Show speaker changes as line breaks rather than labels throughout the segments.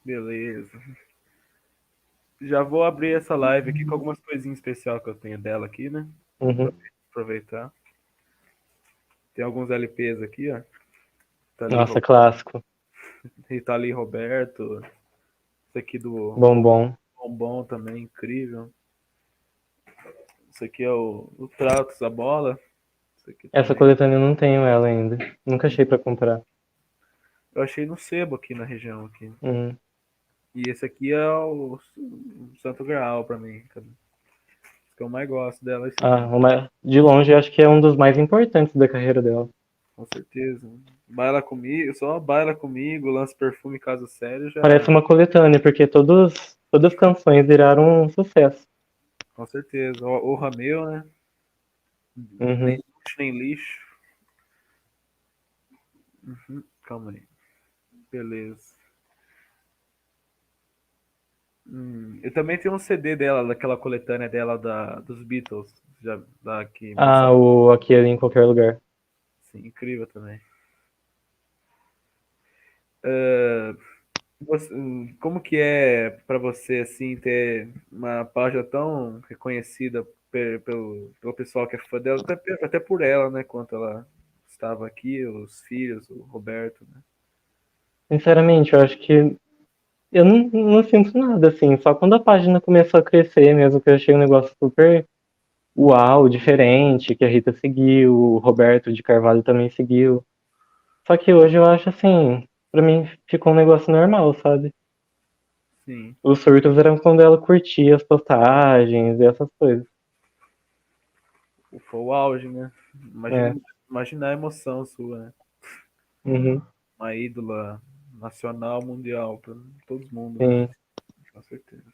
Beleza. Já vou abrir essa live aqui com algumas coisinhas especial que eu tenho dela aqui, né?
Uhum.
Aproveitar. Tem alguns LPs aqui, ó.
Nossa, clássico.
Rita Lee Roberto. Esse aqui do
Bombom.
Bombom também, incrível. Esse aqui é o Tratos, a bola. Esse aqui
Essa
também.
coletânea eu não tenho ela ainda. Nunca achei pra comprar.
Eu achei no sebo aqui na região aqui.
Uhum.
E esse aqui é o Santo Graal pra mim, cara. Esse que eu mais gosto dela é esse aqui,
De longe, eu acho que é um dos mais importantes da carreira dela.
com certeza. Baila comigo, só baila comigo, lança perfume caso sério,
Parece
já.
uma coletânea, porque todas as canções viraram um sucesso.
Com certeza. O Rameu, né? Nem
Uhum.
luxo, nem lixo. Calma aí. Beleza. Eu também tenho um CD dela, daquela coletânea dela dos Beatles. Já, da, que mostra.
O Aqui Ali em Qualquer Lugar.
Assim, incrível também. Ah, como que é para você assim ter uma página tão reconhecida pelo pessoal que é fã dela, até por ela, né? Quanto ela estava aqui, os filhos, o Roberto, né?
Sinceramente, eu acho que eu não sinto nada, assim. Só quando a página começou a crescer mesmo, que eu achei um negócio super uau, diferente, que a Rita seguiu, o Roberto de Carvalho também seguiu. Só que hoje eu acho assim, pra mim ficou um negócio normal, sabe?
Sim,
Os surtos eram quando ela curtia as postagens e essas coisas.
foi o auge, né?
É.
Imagina a emoção sua, né?
Uhum.
Uma ídola nacional, mundial, para todo mundo, né?
Sim.
Com certeza.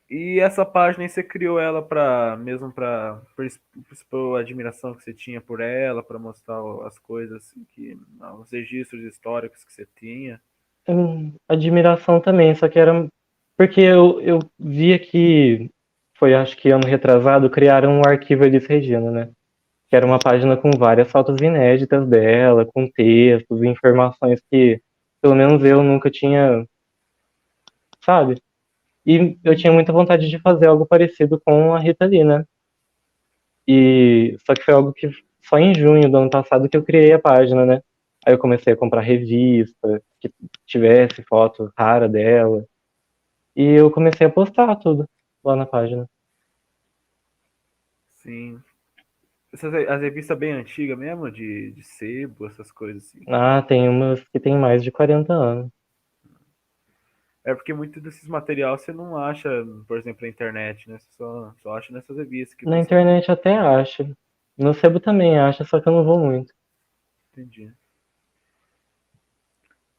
E essa página aí você criou ela para mesmo para expor a admiração que você tinha por ela, para mostrar as coisas assim, os registros históricos que você tinha.
Admiração também, só que era. Porque eu via que foi, acho que ano retrasado, criaram um arquivo Elis Regina, né? Que era uma página com várias fotos inéditas dela, com textos, informações que, pelo menos eu nunca tinha, sabe? E eu tinha muita vontade de fazer algo parecido com a Rita Lee, né? E só que foi algo que só em junho do ano passado que eu criei a página, né? Aí eu comecei a comprar revista que tivesse foto rara dela. E eu comecei a postar tudo lá na página.
Sim. As revistas bem antigas mesmo, de sebo, essas coisas assim.
Tem umas que tem mais de 40 anos.
É porque muito desses material você não acha, por exemplo, na internet, né? Você só acha nessas revistas que o
Na
pessoal
internet até acha. No Sebo também acha, só que eu não vou muito.
entendi.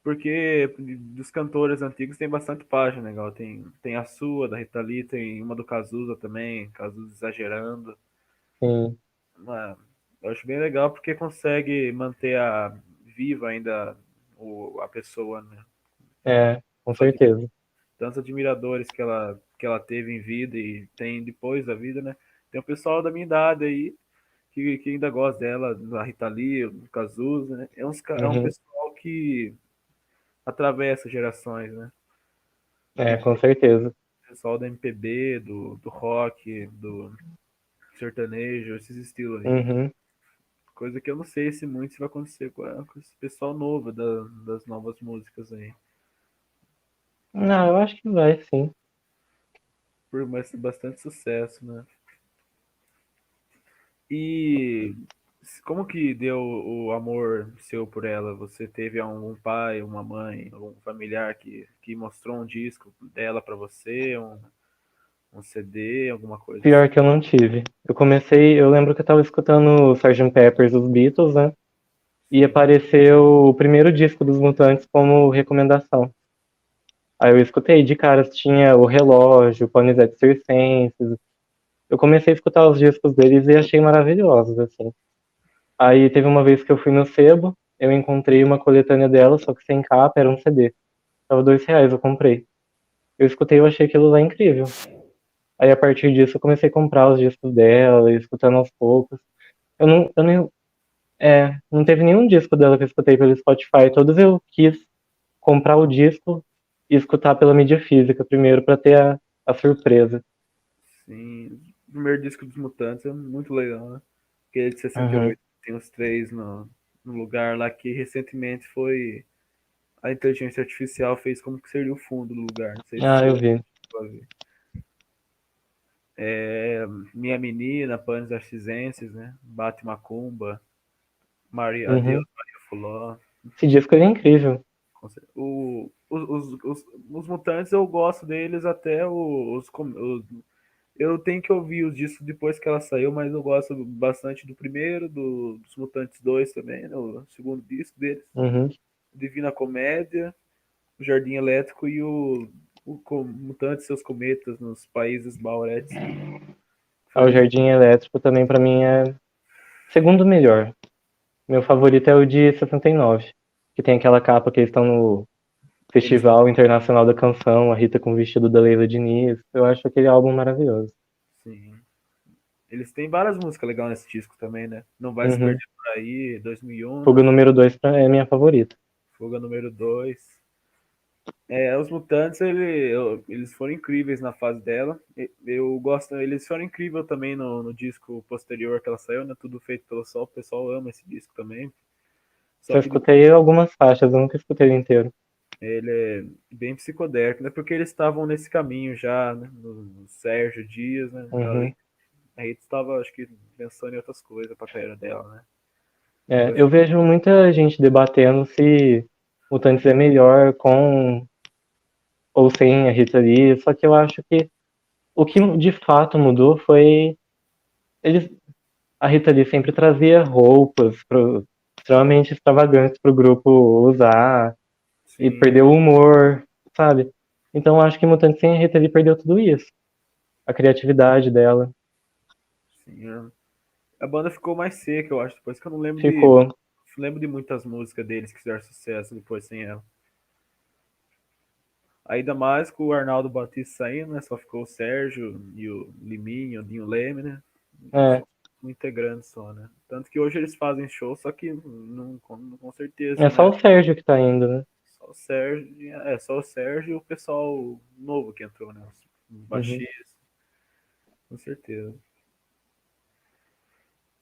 Porque dos cantores antigos tem bastante página legal. Tem a sua, da Rita Lee, tem uma do Cazuza também, Cazuza exagerando.
Sim,
Uma- eu acho bem legal porque consegue manter viva ainda a pessoa, né?
com
Só de
certeza.
tantos admiradores que ela teve em vida e tem depois da vida, né? Tem o pessoal da minha idade aí que ainda gosta dela, da Rita Lee, do Cazuza, né? É um
Uhum.
pessoal que atravessa gerações, né?
Com certeza.
Pessoal da MPB, do rock, do sertanejo, esses estilos aí.
Uhum.
Coisa que eu não sei se muito vai acontecer com esse pessoal novo das novas músicas aí.
Não, eu acho que vai, sim.
Por bastante sucesso, né? E como que deu o amor seu por ela? Você teve algum pai, uma mãe, algum familiar que mostrou um disco dela pra você, um CD, alguma coisa assim?
Pior que eu não tive. Eu lembro que eu tava escutando o Sgt. Peppers dos Beatles, né? E
Sim,
apareceu o primeiro disco dos Mutantes como recomendação. Aí eu escutei de caras, tinha o Relógio, Panisette Circenses. Eu comecei a escutar os discos deles e achei maravilhosos, assim. Aí teve uma vez que eu fui no Sebo, eu encontrei uma coletânea dela, só que sem capa, era um CD. Tava R$ 2, eu comprei. Eu escutei, eu achei aquilo lá incrível. Aí a partir disso eu comecei a comprar os discos dela, e escutando aos poucos. Eu não teve nenhum disco dela que eu escutei pelo Spotify, todos eu quis comprar o disco e escutar pela mídia física primeiro pra ter a surpresa.
Sim. O primeiro disco dos Mutantes é muito legal, né? Aquele de
Uhum.
68, tem os três no lugar lá que recentemente foi. A inteligência artificial fez como que seria o fundo do lugar. Não sei se
Ah, eu
você
vi.
chegou a ver. Minha Menina, Panis Artesenses, né? Bate Macumba, Maria, Adeus
Uhum.
Maria Fuló.
Esse disco é incrível.
Os Mutantes eu gosto deles até eu tenho que ouvir os discos depois que ela saiu, mas eu gosto bastante do primeiro, dos Mutantes 2 também, né? O segundo disco deles.
Uhum.
Divina Comédia, o Jardim Elétrico e Mutantes e seus Cometas nos Países Bauretes.
Ah,
Foi
o
muito.
Jardim Elétrico também pra mim é segundo melhor. Meu favorito é o de 69, que tem aquela capa que eles estão no
Eles,
Festival Internacional da Canção, a Rita com o vestido da Leila Diniz. Eu acho aquele álbum maravilhoso.
sim, eles têm várias músicas legais nesse disco também, né? Não vai se
Uhum.
perder por aí, 2001,
Fuga
né?
número 2 é minha favorita.
Fuga número 2. Os Mutantes, eles foram incríveis na fase dela. Eu gosto, eles foram incríveis também no disco posterior que ela saiu, né? Tudo feito pelo Sol. O pessoal ama esse disco também. Só
Só
que
escutei algumas faixas, eu nunca escutei ele inteiro.
ele é bem psicodélico, né? Porque eles estavam nesse caminho já, né? No Sérgio Dias, né?
Uhum.
A Rita estava, acho que, pensando em outras coisas pra carreira dela, né?
É,
Depois,
eu vejo muita gente debatendo se Mutantes é melhor com ou sem a Rita Lee, só que eu acho que o que de fato mudou foi eles, a Rita Lee sempre trazia roupas extremamente extravagantes para o grupo usar e
sim,
perdeu o humor, sabe? Então eu acho que Mutantes sem a Rita Lee perdeu tudo isso, a criatividade dela
sim. A banda ficou mais seca, eu acho, depois que eu
ficou.
não lembro de muitas músicas deles que fizeram sucesso depois sem ela. Ainda mais com o Arnaldo Batista saindo, né? Só ficou o Sérgio e o Liminho, o Dinho Leme, né?
É,
Só um integrante só, né? Tanto que hoje eles fazem show, só que não, com certeza,
é só
né?
o Sérgio que tá indo, né?
Só o Sérgio e o pessoal novo que entrou, né? Os
Uhum.
baixistas, com certeza.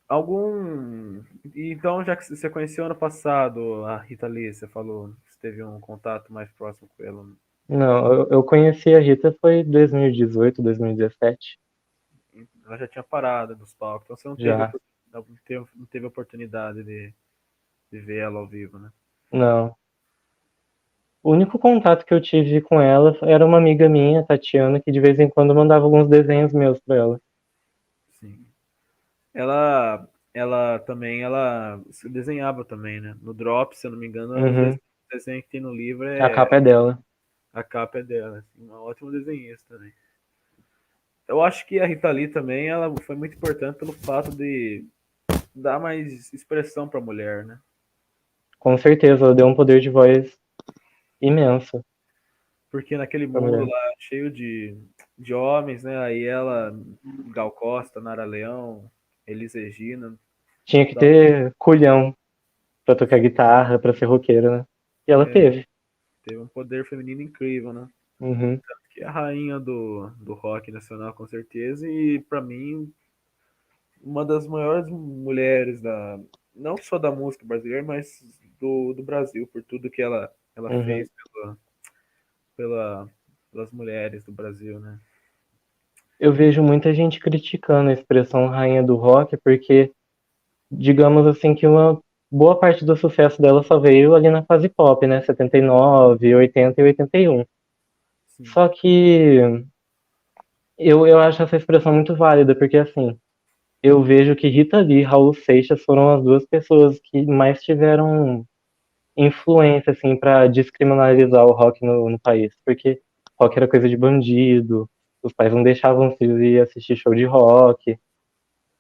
Algum. Então, já que você conheceu ano passado a Rita Lee, você falou que você teve um contato mais próximo com ela.
Não, eu conheci a Rita foi 2018, 2017,
Ela já tinha parado nos palcos, então você
já.
não teve oportunidade de ver ela ao vivo, né?
Não. O único contato que eu tive com ela era uma amiga minha, Tatiana, que de vez em quando mandava alguns desenhos meus pra ela.
Sim. Ela desenhava também, né? No Drop, se eu não me engano,
Uhum.
o desenho que tem no livro
A capa é dela.
a capa é dela, assim, uma ótima desenhista também. Eu acho que a Rita Lee também, ela foi muito importante pelo fato de dar mais expressão para a mulher, né?
Com certeza, ela deu um poder de voz imenso
Porque naquele
pra
mundo
mulher.
lá cheio de homens, né? Aí ela, Gal Costa, Nara Leão, Elis Regina,
Tinha que ter culhão pra tocar guitarra, pra ser roqueira, né? E ela
é,
teve.
teve um poder feminino incrível, né?
Uhum.
Que é a rainha do rock nacional, com certeza, e para mim, uma das maiores mulheres não só da música brasileira, mas do Brasil, por tudo que ela
Uhum.
fez pela, pelas mulheres do Brasil, né?
Eu vejo muita gente criticando a expressão rainha do rock, porque, digamos assim, que uma boa parte do sucesso dela só veio ali na fase pop, né? 79, 80 e 81.
Sim,
Só que eu acho essa expressão muito válida, porque assim, eu vejo que Rita Lee e Raul Seixas foram as duas pessoas que mais tiveram influência, assim, para descriminalizar o rock no país. Porque rock era coisa de bandido, os pais não deixavam os filhos ir assistir show de rock.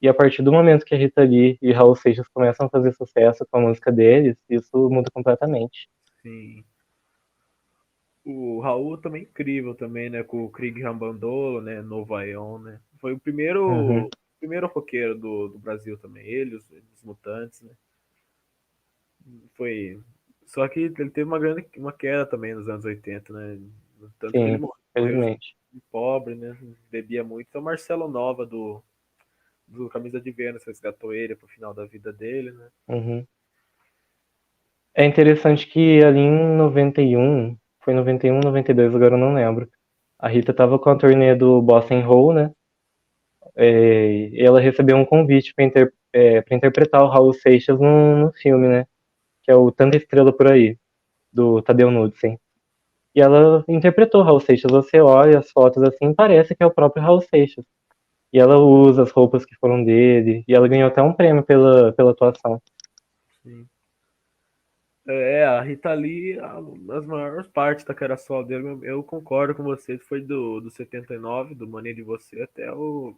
E a partir do momento que a Rita Lee e Raul Seixas começam a fazer sucesso com a música deles, isso muda completamente.
sim. O Raul também é incrível também, né? Com o Krieg Rambandolo, né? Nova Ion, né? Foi
Uhum.
o primeiro roqueiro do Brasil também. Ele, os Mutantes, né? Foi Só que ele teve uma queda também nos anos 80, né? Tanto que ele
Sim,
morreu
felizmente.
pobre, né? Bebia muito. Então, Marcelo Nova, do Camisa de Vênus, resgatou ele pro final da vida dele, né?
Uhum. É interessante que ali em 91, foi 91, 92, agora eu não lembro. A Rita tava com a turnê do Bossa Roll, né? E ela recebeu um convite pra interpretar o Raul Seixas no filme, né? Que é o Tanta Estrela por Aí, do Tadeu Knudsen. E ela interpretou Raul Seixas. Você olha as fotos assim, parece que é o próprio Raul Seixas. E ela usa as roupas que foram dele. E ela ganhou até um prêmio pela atuação.
Sim. A Rita Lee, as maiores partes da carreira solo dele, eu concordo com você, foi do 79, do Mania de Você, até os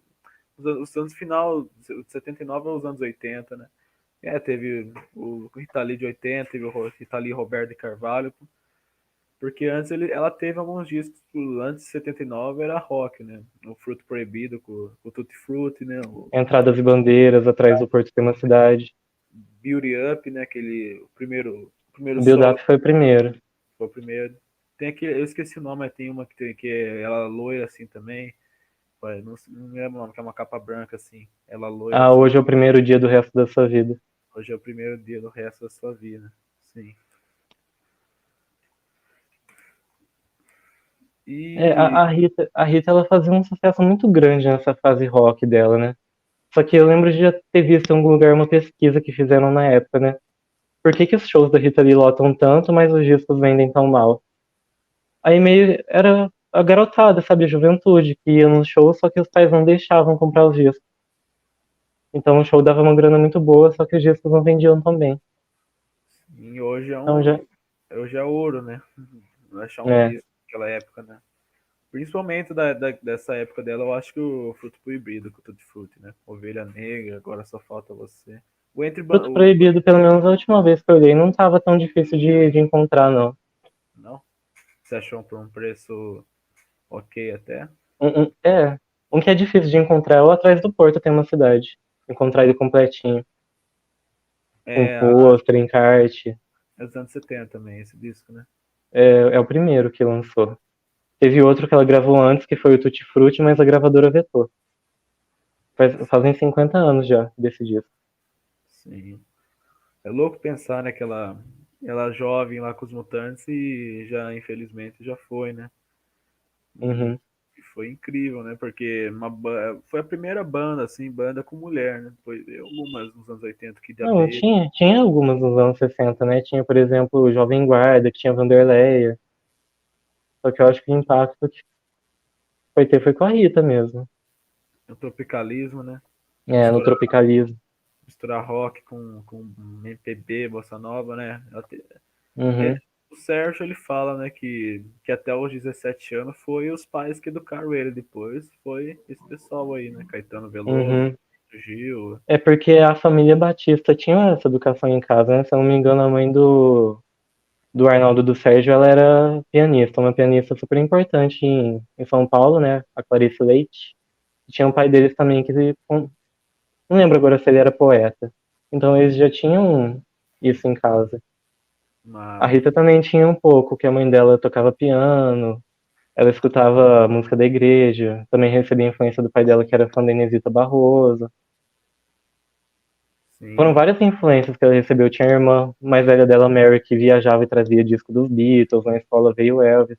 anos final, de 79 aos anos 80, né? Teve o Rita Lee de 80, teve o Rita Lee Roberto de Carvalho, porque antes ela teve alguns discos, antes de 79 era rock, né? O Fruto Proibido com o Tutti Frutti, né?
Entradas e bandeiras, atrás do Porto tem uma cidade.
Beauty Up, né? O
O
primeiro solo,
build-up foi o primeiro.
foi o primeiro. Tem aquele, eu esqueci o nome, mas tem uma que é ela loira assim também. Não me lembro o nome, que é uma capa branca assim. Ela loira
Ah,
assim.
hoje é o primeiro dia do resto da sua vida.
Hoje é o primeiro dia do resto da sua vida. Sim.
É,
E
a Rita, ela fazia um sucesso muito grande nessa fase rock dela, né? Só que eu lembro de já ter visto em algum lugar uma pesquisa que fizeram na época, né? Por que que os shows da Rita Lee lotam tanto, mas os discos vendem tão mal? Aí meio era a garotada, sabe? A juventude que ia nos shows, só que os pais não deixavam comprar os discos. Então o show dava uma grana muito boa, só que os discos não vendiam tão bem.
hoje
Então já.
hoje é ouro, né? Achar um
É.
disco naquela época, né? Principalmente dessa época dela, eu acho que o Fruto Proibido com o Tutti Frutti, né? Ovelha Negra, agora só falta você. O Entre Ban-
Fruto Proibido, pelo menos a última vez que eu olhei, não tava tão difícil de encontrar, não.
não? Você achou por um preço ok até?
É. Um que é difícil de encontrar é o Atrás do Porto tem uma cidade. Encontrar ele completinho. Com
É,
pôster, encarte.
é dos anos 70 também, esse disco, né?
É o primeiro que lançou. Teve outro que ela gravou antes, que foi o Tutti Frutti, mas a gravadora vetou. Fazem 50 anos já desse disco.
Sim. É louco pensar, né, que ela jovem lá com os Mutantes e já, infelizmente, já foi, né? E
Uhum.
foi incrível, né? Porque foi a primeira banda, assim, banda com mulher, né? Depois veio algumas nos anos 80 que de
Não,
abelha.
tinha algumas nos anos 60, né? Tinha, por exemplo, o Jovem Guarda, que tinha Vanderleia. Só que eu acho que o impacto que foi ter foi com a Rita mesmo.
O tropicalismo, né?
É, no
Misturar,
Tropicalismo.
misturar rock com MPB, bossa nova, né? É,
Uhum,
o Sérgio, ele fala, né, que até os 17 anos foi os pais que educaram ele. Depois foi esse pessoal aí, né? Caetano Veloso,
uhum.
Gil.
É porque a família Batista tinha essa educação em casa, né? Se eu não me engano, a mãe do Arnaldo do Sérgio, ela era pianista, uma pianista super importante em São Paulo, né? A Clarice Leite. E tinha um pai deles também que não lembro agora se ele era poeta. Então eles já tinham isso em casa. A
Mas,
Rita também tinha um pouco, que a mãe dela tocava piano, ela escutava música da igreja, também recebia influência do pai dela, que era fã da Inesita Barroso. Foram
sim,
várias influências que ela recebeu. Tinha a irmã mais velha dela, Mary, que viajava e trazia disco dos Beatles, na escola veio Elvis.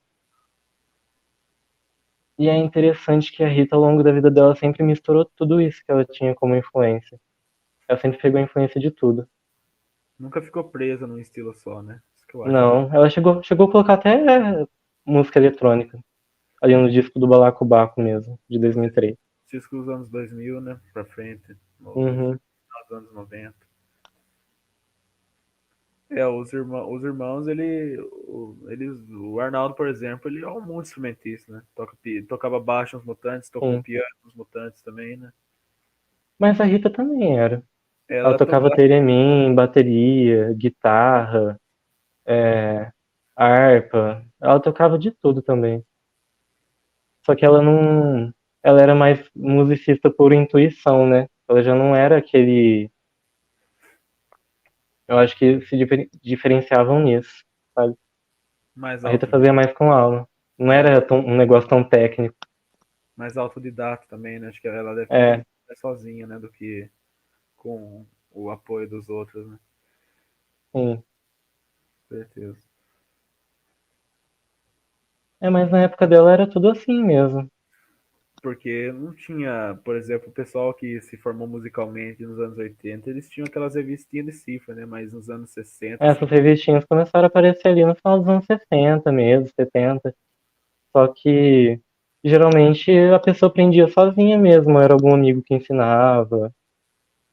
E é interessante que a Rita, ao longo da vida dela, sempre misturou tudo isso que ela tinha como influência. Ela sempre pegou influência de tudo.
nunca ficou presa num estilo só, né? Isso que eu acho
Não, ela chegou a colocar até música eletrônica, ali no disco do Balacobaco mesmo, de 2003.
disco dos anos 2000, né? Pra frente, no
Uhum,
final dos anos 90. Os irmãos, o Arnaldo, por exemplo, ele é um muito instrumentista, né? Tocava baixo nos Mutantes, tocou
sim.
piano nos Mutantes também, né?
Mas a Rita também era. Ela
Ela
tocava
tocava,
teremin, bateria, guitarra, harpa. Ela tocava de tudo também. Só que ela não. Ela era mais musicista por intuição, né? Ela já não era aquele. Eu acho que se diferenciavam nisso, sabe?
Mais
A Rita
autodidata,
fazia mais com alma. Não
mais,
era um negócio tão técnico.
mais autodidata também, né? Acho que ela deve ter
É,
aprendido mais sozinha, né? Do que com o apoio dos outros, né?
sim.
Com certeza.
É, mas na época dela era tudo assim mesmo.
Porque não tinha, por exemplo, o pessoal que se formou musicalmente nos anos 80, eles tinham aquelas revistinhas de cifra, né? Mas nos anos 60,
Essas
50,
revistinhas começaram a aparecer ali no final dos anos 60 mesmo, 70. Só que geralmente a pessoa aprendia sozinha mesmo, era algum amigo que ensinava.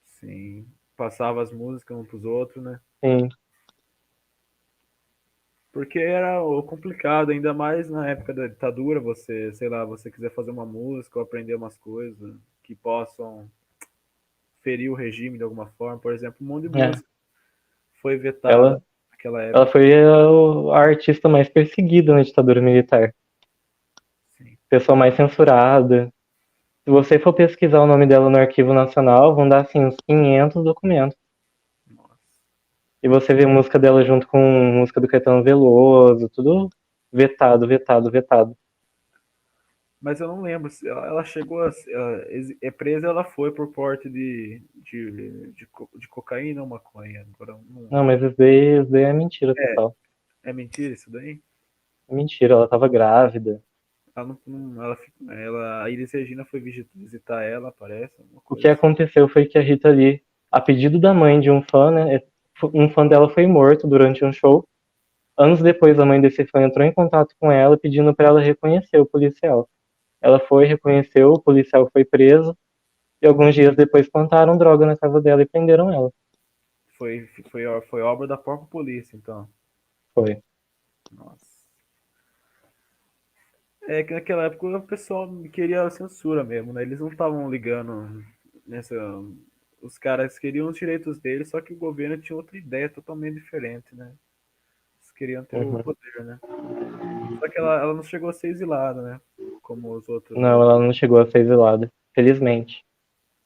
sim, passava as músicas uns pros outros, né?
Sim.
Porque era o complicado, ainda mais na época da ditadura, você, sei lá, você quiser fazer uma música ou aprender umas coisas que possam ferir o regime de alguma forma. Por exemplo, um monte de
É.
música foi vetada
Ela,
naquela
ela
época.
foi a artista mais perseguida na ditadura militar,
Sim.
pessoa mais censurada. Se você for pesquisar o nome dela no Arquivo Nacional, vão dar assim uns 500 documentos.
Nossa.
E você vê música dela junto com música do Caetano Veloso, tudo vetado, vetado, vetado.
Mas eu não lembro se ela chegou a é presa, ela foi por porte de cocaína ou maconha. Agora
Não,
não,
mas isso daí é mentira total.
é mentira isso daí?
É mentira, ela tava grávida.
Ela a Iris Regina foi visitar ela, parece, alguma
O que
coisa assim.
aconteceu foi que a Rita Lee, a pedido da mãe de um fã, né, um fã dela foi morto durante um show. Anos depois, a mãe desse fã entrou em contato com ela pedindo para ela reconhecer o policial. Ela foi, reconheceu, o policial foi preso e alguns dias depois plantaram droga na casa dela e prenderam ela.
Foi obra da própria polícia, então.
Foi.
Nossa. É que naquela época o pessoal queria a censura mesmo, né? Eles não estavam ligando nessa. Os caras queriam os direitos deles, só que o governo tinha outra ideia totalmente diferente, né? Eles queriam ter o
Uhum.
poder, né? Só que ela não chegou a ser exilada, né? Como os outros
Não,
aí,
ela não chegou a ser exilada, felizmente.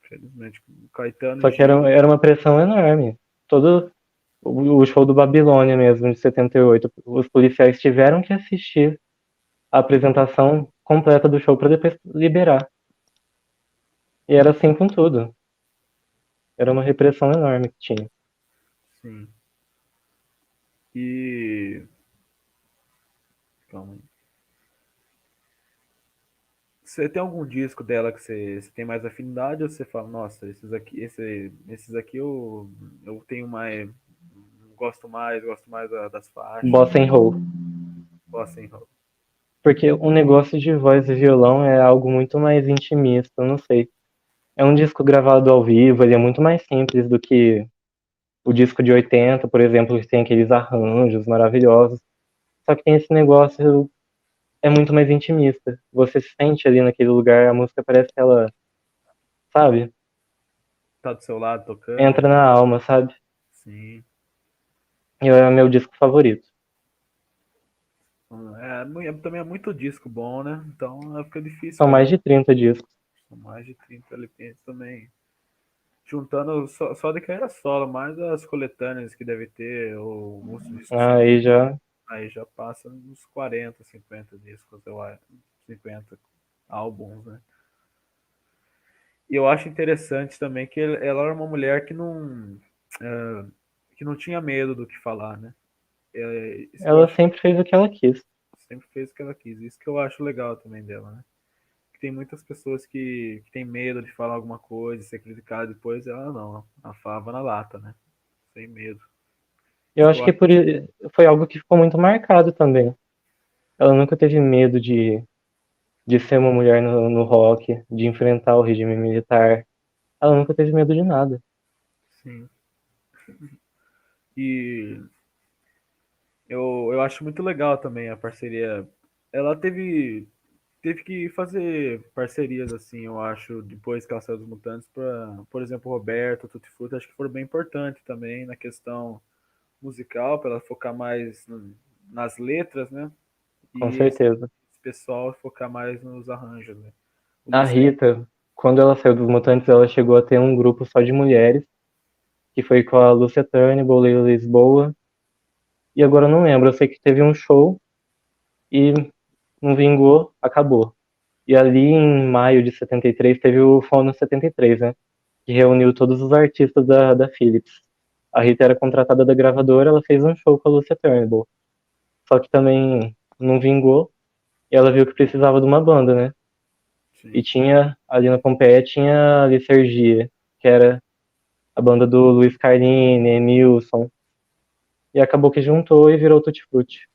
infelizmente. O Caetano e
Só que era,
Gil,
era uma pressão enorme. Todo o show do Babilônia mesmo, de 78, os policiais tiveram que assistir a apresentação completa do show para depois liberar. E era assim com tudo. Era uma repressão enorme que tinha.
sim. E. Calma aí. Você tem algum disco dela que você tem mais afinidade ou você fala, nossa, esses aqui eu tenho mais. Gosto mais das faixas,
Bossa and roll.
bossa em rock.
Porque o negócio de voz e violão é algo muito mais intimista, eu não sei. É um disco gravado ao vivo, ele é muito mais simples do que o disco de 80, por exemplo, que tem aqueles arranjos maravilhosos. Só que tem esse negócio, é muito mais intimista. Você se sente ali naquele lugar, a música parece que ela, sabe,
Tá do seu lado tocando,
entra na alma, sabe?
sim.
E é o meu disco favorito.
Também é muito disco bom, né? Então fica difícil,
São
cara.
mais de 30 discos.
São mais de 30 LPs também. Juntando só de carreira solo, mais as coletâneas que deve ter, ou os discos simples,
Aí já,
aí já passa uns 40, 50 discos, eu acho. 50 álbuns, né? E eu acho interessante também que ela era uma mulher que não tinha medo do que falar, né? Isso que eu
ela
acho,
sempre fez o que ela quis.
sempre fez o que ela quis. Isso que eu acho legal também dela, né? Que tem muitas pessoas que têm medo de falar alguma coisa, ser criticada depois, ela não, ela falava na lata, né? Sem medo.
Eu
Isso que
acho
eu
que
acho.
foi algo que ficou muito marcado também. Ela nunca teve medo de ser uma mulher no rock, de enfrentar o regime militar. Ela nunca teve medo de nada.
Sim. E eu acho muito legal também a parceria. Ela teve que fazer parcerias assim, eu acho, depois que ela saiu dos Mutantes, para, por exemplo, o Roberto, Tutti Frutti, acho que foram bem importantes também na questão musical, para ela focar mais nas letras, né?
Com
E esse
certeza.
pessoal focar mais nos arranjos, né? O
A
Luciano,
Rita, quando ela saiu dos Mutantes, ela chegou a ter um grupo só de mulheres que foi com a Lúcia Turnbull, Leila Lisboa, e agora eu não lembro, eu sei que teve um show e não vingou, acabou. E ali em maio de 73 teve o Fono 73, né? Que reuniu todos os artistas da Philips. A Rita era contratada da gravadora, ela fez um show com a Lúcia Turnbull. Só que também não vingou, e ela viu que precisava de uma banda, né? E
Sim.
tinha, ali na Pompeia, tinha a Licergia, que era a banda do Luiz Carlini, Emilson. E acabou que juntou e virou Tutti Frutti.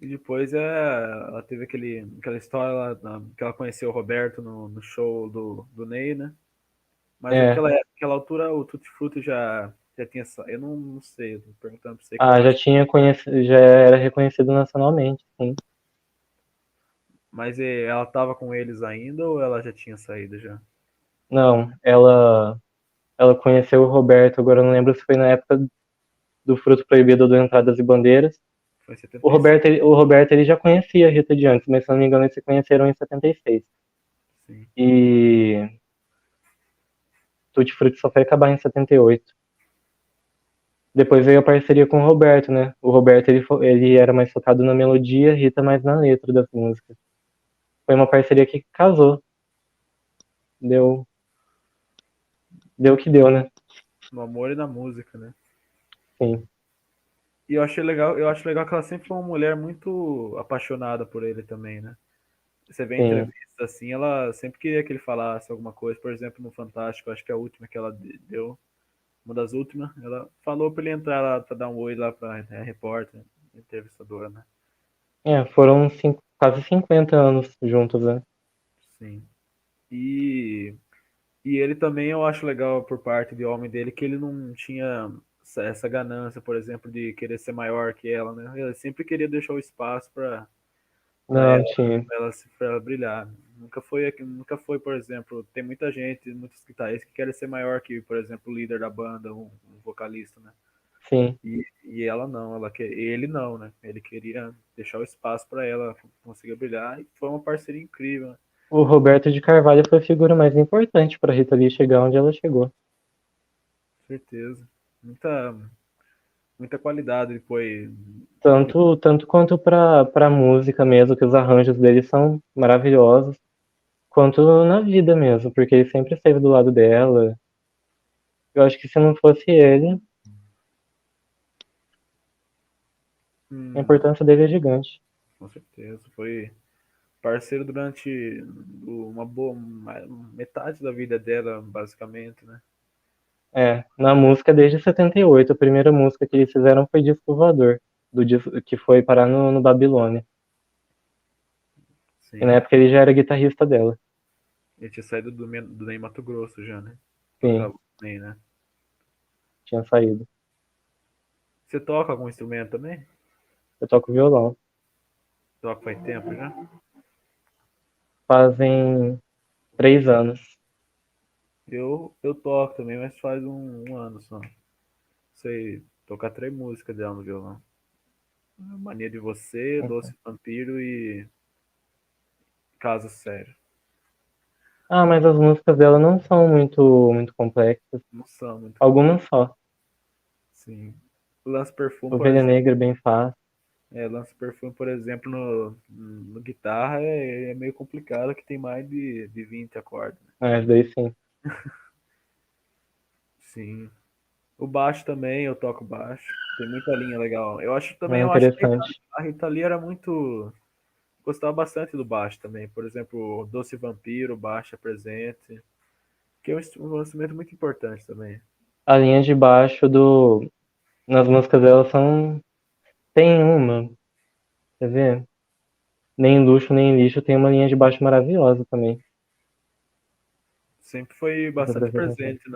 E depois ela teve aquela história lá, que ela conheceu o Roberto no show do Ney, né? Mas
É,
aquela altura o Tutti Frutti já tinha saído. Eu não sei, eu tô perguntando pra você que eu
já
acho.
tinha conhecido, já era reconhecido nacionalmente, sim.
Mas ela tava com eles ainda ou ela já tinha saído já?
Não, ela conheceu o Roberto, agora eu não lembro se foi na época do Fruto Proibido ou do Entradas e Bandeiras.
Foi em
O
76.
Roberto, o Roberto ele já conhecia a Rita de antes, mas se não me engano eles se conheceram em 76.
Sim.
E Tutti Frutti só foi acabar em 78. Depois veio a parceria com o Roberto, né? O Roberto ele era mais focado na melodia, a Rita mais na letra das músicas. Foi uma parceria que casou. Deu, deu o que deu, né?
No amor e na música, né?
Sim,
E eu acho legal que ela sempre foi uma mulher muito apaixonada por ele também, né? Você vê em
sim.
entrevistas assim, ela sempre queria que ele falasse alguma coisa, por exemplo, no Fantástico, acho que é a última que ela deu, uma das últimas, ela falou pra ele entrar lá pra dar um oi lá pra repórter, entrevistadora, né?
Foram quase 50 anos juntos, né?
Sim. E, e ele também eu acho legal por parte de homem dele que ele não tinha essa ganância, por exemplo, de querer ser maior que ela, né? Ele sempre queria deixar o espaço para
Não,
ela,
tinha.
pra ela brilhar. Nunca foi, por exemplo, tem muita gente, muitos guitarristas que querem ser maior que, por exemplo, o líder da banda, um vocalista, né?
Sim.
E ela não, ele não, né? Ele queria deixar o espaço para ela conseguir brilhar e foi uma parceria incrível, né?
O Roberto de Carvalho foi a figura mais importante para Rita Lee chegar onde ela chegou.
Certeza. Muita, muita qualidade depois.
Tanto quanto para música mesmo, que os arranjos dele são maravilhosos, quanto na vida mesmo, porque ele sempre esteve do lado dela. Eu acho que se não fosse ele, a
Hum,
importância dele é gigante.
com certeza. Foi parceiro durante uma boa metade da vida dela, basicamente, né?
Na música desde 78, a primeira música que eles fizeram foi Disco Voador, do disco que foi parar no Babilônia. E na
Sim.
época ele já era guitarrista dela.
Ele tinha saído do Ney Mato Grosso já, né?
Sim,
Tocava com o Ney, né?
tinha saído.
Você toca algum instrumento também?
Eu toco violão.
Toca faz tempo já?
Fazem 3 anos.
Eu toco também, mas faz um ano só. Sei tocar 3 músicas dela no violão. Mania de Você, Doce Vampiro e Caso Sério.
Mas as músicas dela não são muito complexas.
Não são muito
Algumas
complexas.
só.
Sim. Lance Perfume, por
Ovelha
exemplo.
Negra é bem fácil.
Lance Perfume, por exemplo, no guitarra é meio complicado, que tem mais de 20 acordes, né?
Mas daí sim.
Sim. O baixo também, eu toco baixo. Tem muita linha legal. Eu acho também,
É
eu acho que
interessante.
a Rita Lee era muito. Gostava bastante do baixo também. Por exemplo, Doce Vampiro, baixo é presente. Que é um instrumento muito importante também.
A linha de baixo nas músicas dela são. Tem uma, quer ver? Nem luxo, nem lixo tem uma linha de baixo maravilhosa também.
Sempre foi
Deixa eu
bastante
prestar atenção.
presente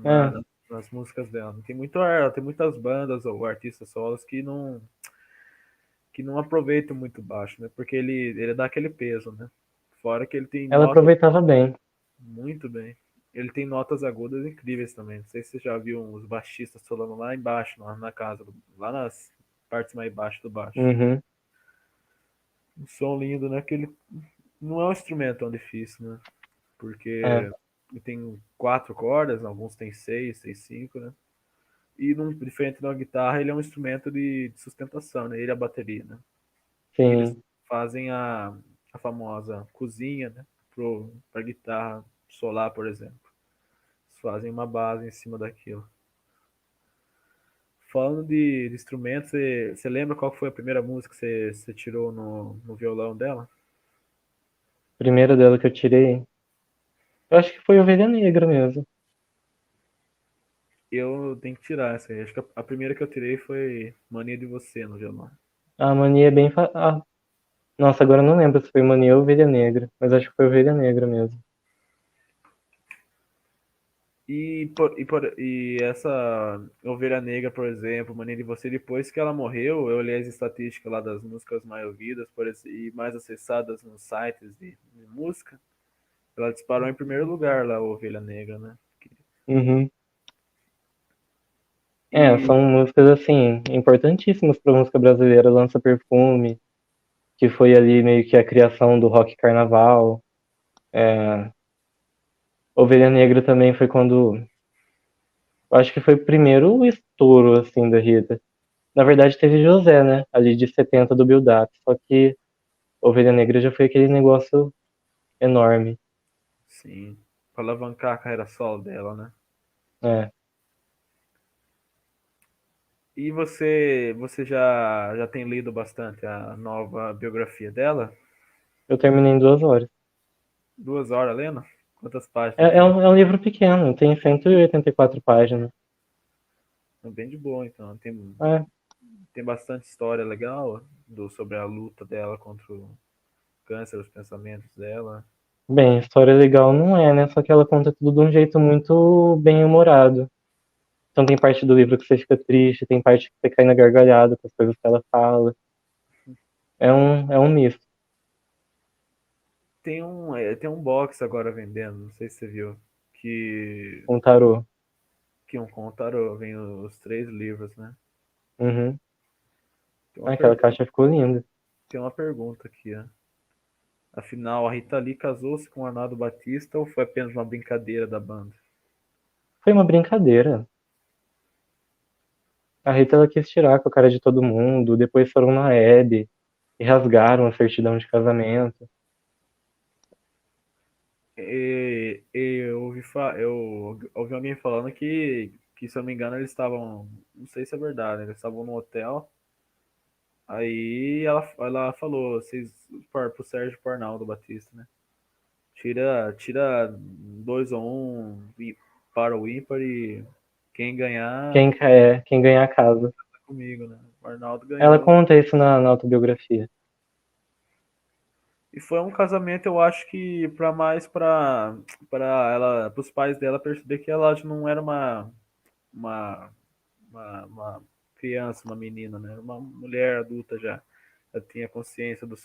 É,
nas músicas dela. Ela tem muitas bandas ou artistas solos que não aproveitam muito baixo, né? Porque ele dá aquele peso, né? Fora que ele tem
ela
notas
aproveitava bem.
muito bem. Ele tem notas agudas incríveis também. Não sei se você já viu os baixistas solando lá embaixo, na casa, lá nas partes mais baixas do baixo.
Uhum,
Um som lindo, né? Que ele não é um instrumento tão difícil, né?
é.
Porque e tem 4 cordas, alguns tem seis, tem cinco, né? E diferente da guitarra, ele é um instrumento de sustentação, né? Ele é a bateria, né? E eles
Sim.
fazem a famosa cozinha, né? Para guitarra solar, por exemplo. Eles fazem uma base em cima daquilo. Falando de instrumentos, você lembra qual foi a primeira música que você tirou no violão dela?
Primeira dela que eu tirei, eu acho que foi Ovelha Negra mesmo.
Eu tenho que tirar essa aí. Acho que a primeira que eu tirei foi Mania de Você no violão.
A Mania é bem. Nossa, agora eu não lembro se foi Mania ou Ovelha Negra, mas acho que foi Ovelha Negra mesmo.
E essa Ovelha Negra, por exemplo, Mania de Você, depois que ela morreu, eu olhei as estatísticas lá das músicas mais ouvidas e mais acessadas nos sites de música. Ela disparou em primeiro lugar lá, a Ovelha Negra, né?
Uhum. É,
E
são músicas assim, importantíssimas pra música brasileira. Lança Perfume, que foi ali meio que a criação do rock carnaval. É, Ovelha Negra também foi quando. Eu acho que foi o primeiro estouro, assim, da Rita. Na verdade, teve José, né? Ali de 70 do Build Up. Só que Ovelha Negra já foi aquele negócio enorme.
sim, para alavancar a carreira solo dela, né?
É,
E você já tem lido bastante a nova biografia dela?
eu terminei em 2 horas.
2 horas lendo? Quantas páginas
É, é
tem?
um, é um livro pequeno, tem 184 páginas.
É bem de boa, então.
É,
Tem bastante história legal sobre a luta dela contra o câncer, os pensamentos dela.
bem, história legal não é, né? Só que ela conta tudo de um jeito muito bem humorado. Então tem parte do livro que você fica triste, tem parte que você cai na gargalhada com as coisas que ela fala. É um misto,
Tem um box agora vendendo, não sei se você viu, que,
um tarô.
que um contaram, vem os 3 livros, né?
Uhum.
Tem uma
Aquela
pergunta,
caixa ficou linda.
tem uma pergunta aqui, ó. Afinal, a Rita Lee casou-se com o Arnaldo Batista ou foi apenas uma brincadeira da banda?
Foi uma brincadeira. A Rita ela quis tirar com a cara de todo mundo, depois foram na Hebe e rasgaram a certidão de casamento.
Eu ouvi alguém falando que, se eu não me engano, eles estavam. Não sei se é verdade, eles estavam no hotel. Aí ela falou, pro Sérgio e pro Arnaldo Batista, né? Tira 2 ou 1 para o ímpar e quem ganhar
Quem ganhar a casa.
tá comigo, né? O Arnaldo
Ela
ganhou.
conta isso na autobiografia.
E foi um casamento, eu acho que para ela, para os pais dela perceber que ela não era uma, uma criança, uma menina, né? Uma mulher adulta já. Ela tinha consciência do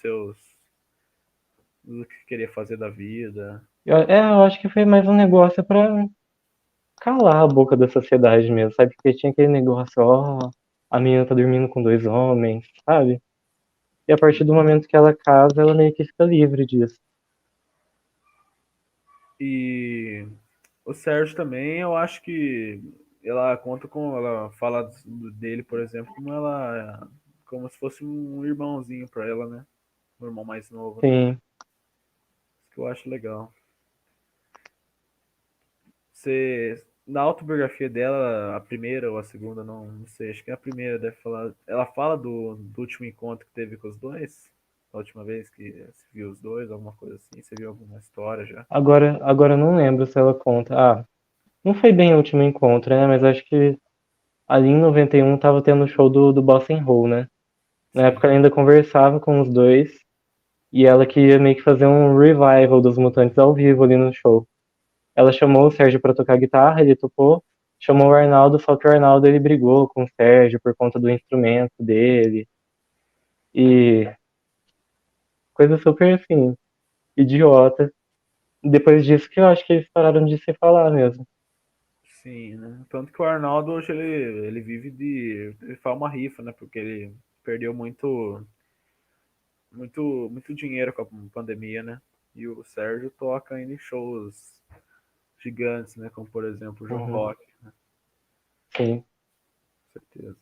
que queria fazer da vida.
Eu acho que foi mais um negócio pra calar a boca da sociedade mesmo, sabe? Porque tinha aquele negócio, ó, a menina tá dormindo com 2 homens, sabe? E a partir do momento que ela casa, ela meio que fica livre disso.
E o Sérgio também, eu acho que ela fala dele, por exemplo, como se fosse um irmãozinho para ela, né? Um irmão mais novo, né?
Sim,
Isso que eu acho legal. Na autobiografia dela, a primeira ou a segunda, não sei, acho que é a primeira, deve falar. Ela fala do último encontro que teve com os dois, a última vez que se viu os dois, alguma coisa assim. Você viu alguma história já?
agora eu não lembro se ela conta. Ah, não foi bem o último encontro, né? Mas acho que ali em 91 tava tendo o show do Bossa Roll, né? Na
Sim.
época ela ainda conversava com os dois e ela queria meio que fazer um revival dos Mutantes ao vivo ali no show. Ela chamou o Sérgio pra tocar guitarra, ele tocou. Chamou o Arnaldo, só que o Arnaldo ele brigou com o Sérgio por conta do instrumento dele. E coisa super assim, idiota. Depois disso que eu acho que eles pararam de se falar mesmo.
Sim, né? Tanto que o Arnaldo hoje ele vive de. Ele faz uma rifa, né? Porque ele perdeu muito dinheiro com a pandemia, né? E o Sérgio toca ainda em shows gigantes, né? Como, por exemplo, o João
Uhum.
Rock,
Sim.
com certeza.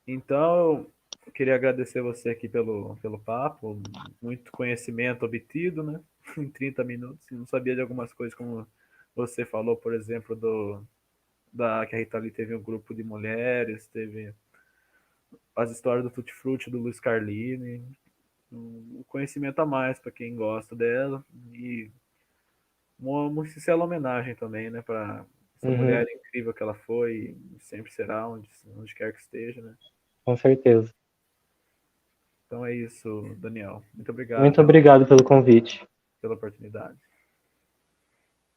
Então, eu queria agradecer você aqui pelo papo, muito conhecimento obtido, né? Em 30 minutos. Eu não sabia de algumas coisas, como você falou, por exemplo, que a Rita Lee teve um grupo de mulheres, teve as histórias do Tutti Frutti do Luiz Carlini, um conhecimento a mais para quem gosta dela e uma sincera homenagem também, né, para essa
Uhum.
mulher incrível que ela foi e sempre será, onde quer que esteja, né?
Com certeza.
Então é isso, Daniel. Muito obrigado
Muito obrigado pelo convite.
pela oportunidade.